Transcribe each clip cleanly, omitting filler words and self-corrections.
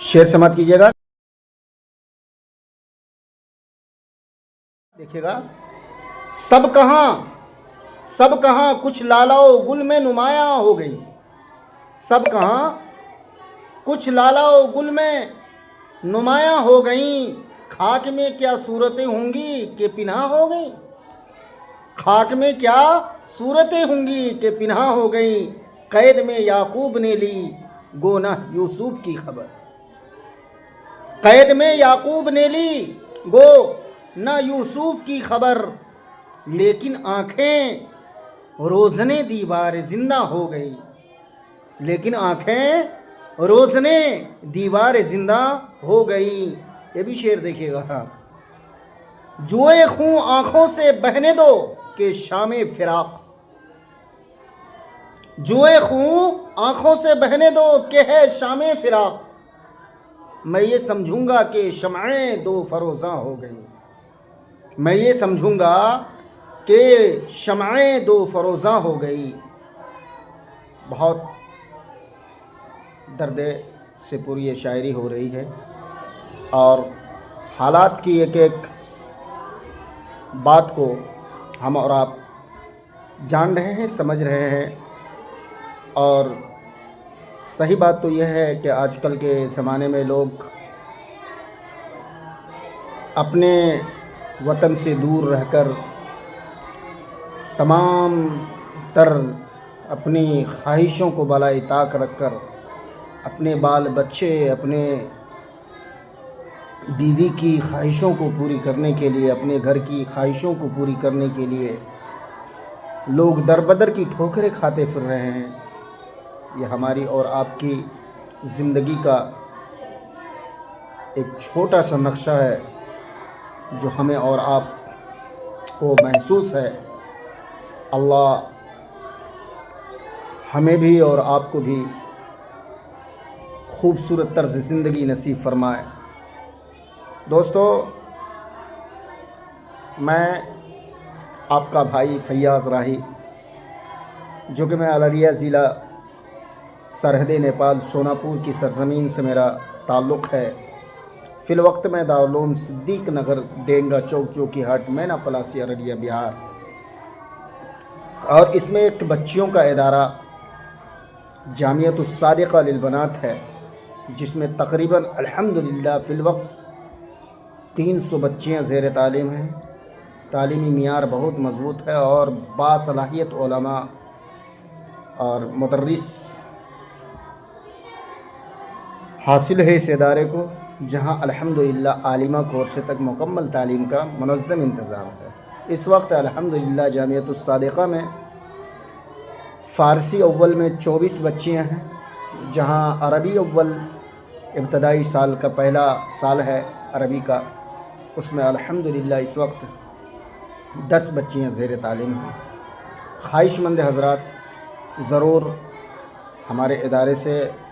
शेर समाप्त कीजिएगा। देखिएगा, सब कहाँ कुछ लालाओ गुल में नुमाया हो गई। सब कहाँ कुछ लालाओ गुल में नुमाया हो गई। खाक में क्या सूरतें होंगी कि पिन्हा हो गई। खाक में क्या सूरतें होंगी कि पिन्हा हो गई। कैद में याकूब ने ली गो ना यूसुफ की खबर। कैद में याकूब ने ली गो ना यूसुफ की खबर। लेकिन आंखें रोज़ने दीवार जिंदा हो गई। लेकिन आंखें रोज़ने दीवार जिंदा हो गई। ये भी शेर देखिएगा। जुए खूं आंखों से बहने दो कि शामे फिराक। जुए खूं आंखों से बहने दो कि है शामे फिराक। मैं ये समझूंगा कि शमएं दो फरोज़ा हो गई। मैं ये समझूंगा कि शमएं दो फरोज़ा हो गई। बहुत दर्द से पूरी ये शायरी हो रही है और हालात की एक एक बात को हम और आप जान रहे हैं, समझ रहे हैं। और सही बात तो यह है कि आजकल के ज़माने में लोग अपने वतन से दूर रहकर तमाम तर अपनी ख्वाहिशों को बालाए ताक रखकर अपने बाल बच्चे, अपने बीवी की ख्वाहिशों को पूरी करने के लिए, अपने घर की ख्वाहिशों को पूरी करने के लिए लोग दर बदर की ठोकरें खाते फिर रहे हैं। ये हमारी और आपकी ज़िंदगी का एक छोटा सा नक्शा है जो हमें और आप को महसूस है। अल्लाह हमें भी और आपको भी खूबसूरत तर्ज़ ज़िंदगी नसीब फरमाए। दोस्तों, मैं आपका भाई फैयाज़ राही, जो कि मैं अररिया ज़िला सरहद नेपाल सोनापुर की सरज़मीन से मेरा ताल्लुक़ है। फ़िलवक्त मैं दारुल उलूम सिद्दीक़ नगर डेंगा चौक चौकी हाट मैना पलासी अररिया बिहार, और इसमें एक बच्चियों का इदारा जामियतुस सादिक़ा लिल बनात है, जिसमें तकरीबन अल्हम्दुलिल्लाह फ़िलवक्त 300 बच्चियाँ ज़ेर तालीम हैं। तालीमी मियार बहुत मज़बूत है और बासलाहियत उलमा और मुदर्रिस हासिल है इस इदारे को, जहाँ अल्हम्दुलिल्लाह आलिमा कोर्स तक मुकम्मल तालीम का मुनज़्ज़म इंतज़ाम है। इस वक्त अल्हम्दुलिल्लाह जामियतुस सादिक़ा में फ़ारसी अव्वल में 24 बच्चियाँ हैं, जहाँ अरबी अव्वल इब्तदाई साल का पहला साल है अरबी का, उसमें अल्हम्दुलिल्लाह इस वक्त 10 बच्चियाँ ज़ेर तालीम हैं। ख्वाहिशमंद हज़रात ज़रूर हमारे इदारे से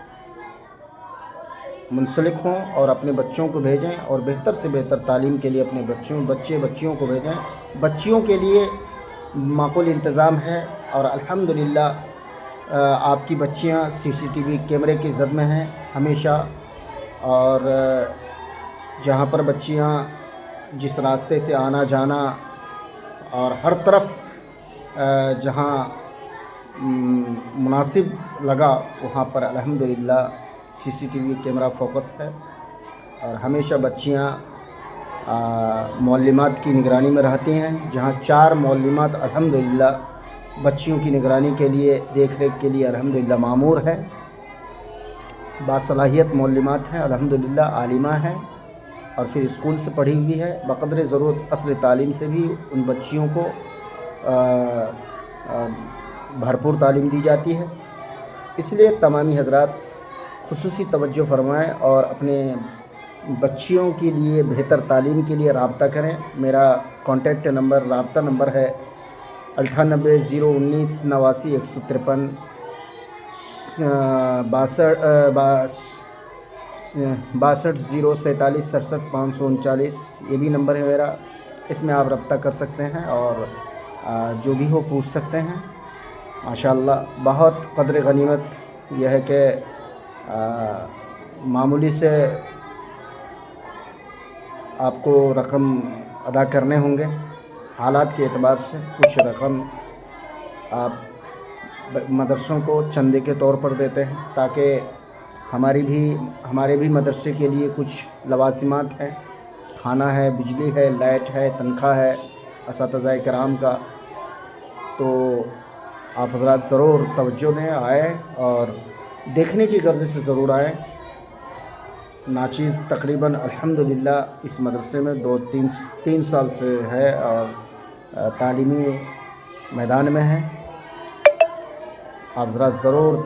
मुंसलिक हों और अपने बच्चों को भेजें और बेहतर से बेहतर तालीम के लिए अपने बच्चियों को भेजें। बच्चियों के लिए माकूल इंतज़ाम है और अल्हम्दुलिल्लाह आपकी बच्चियां CCTV कैमरे की ज़द में हैं हमेशा। और जहां पर बच्चियां जिस रास्ते से आना जाना और हर तरफ जहां मुनासिब लगा वहां पर अल्हम्दुलिल्लाह CCTV कैमरा फोकस है। और हमेशा बच्चियां मौल्लिमात की निगरानी में रहती हैं, जहां 4 मौल्लिमात अल्हम्दुलिल्लाह बच्चियों की निगरानी के लिए, देख रेख के लिए अल्हम्दुलिल्लाह मामूर है। बासलाहियत मौल्लिमात हैं, अल्हम्दुलिल्लाह आलिमा हैं और फिर स्कूल से पढ़ी हुई है। बक़द्र ज़रूरत अस्ल तालीम से भी उन बच्चियों को भरपूर तालीम दी जाती है। इसलिए तमामी हज़रात खुसूसी तवज्जो फरमाएँ और अपने बच्चियों के लिए बेहतर तालीम के लिए राब्ता करें। मेरा कॉन्टेक्ट नंबर, राब्ता नंबर है 98 019 89 153 62 0 47 67 539। ये भी नंबर है मेरा, इसमें आप रब्ता कर सकते हैं और जो भी हो पूछ सकते हैं। माशाअल्लाह बहुत क़द्र गनीमत यह है कि معمولی سے آپ کو رقم ادا کرنے ہوں گے، حالات کے اعتبار سے کچھ رقم آپ مدرسوں کو چندے کے طور پر دیتے ہیں تاکہ ہمارے بھی مدرسے کے لیے کچھ لوازمات ہیں، کھانا ہے، بجلی ہے، لائٹ ہے، تنخواہ ہے اساتذہ کرام کا۔ تو آپ حضرات ضرور توجہ دیں، آئیں اور دیکھنے کی غرض سے ضرور آئیں۔ ناچیز تقریباً الحمدللہ اس مدرسے میں تین سال سے ہے اور تعلیمی میدان میں ہے۔ آپ حضرات ضرور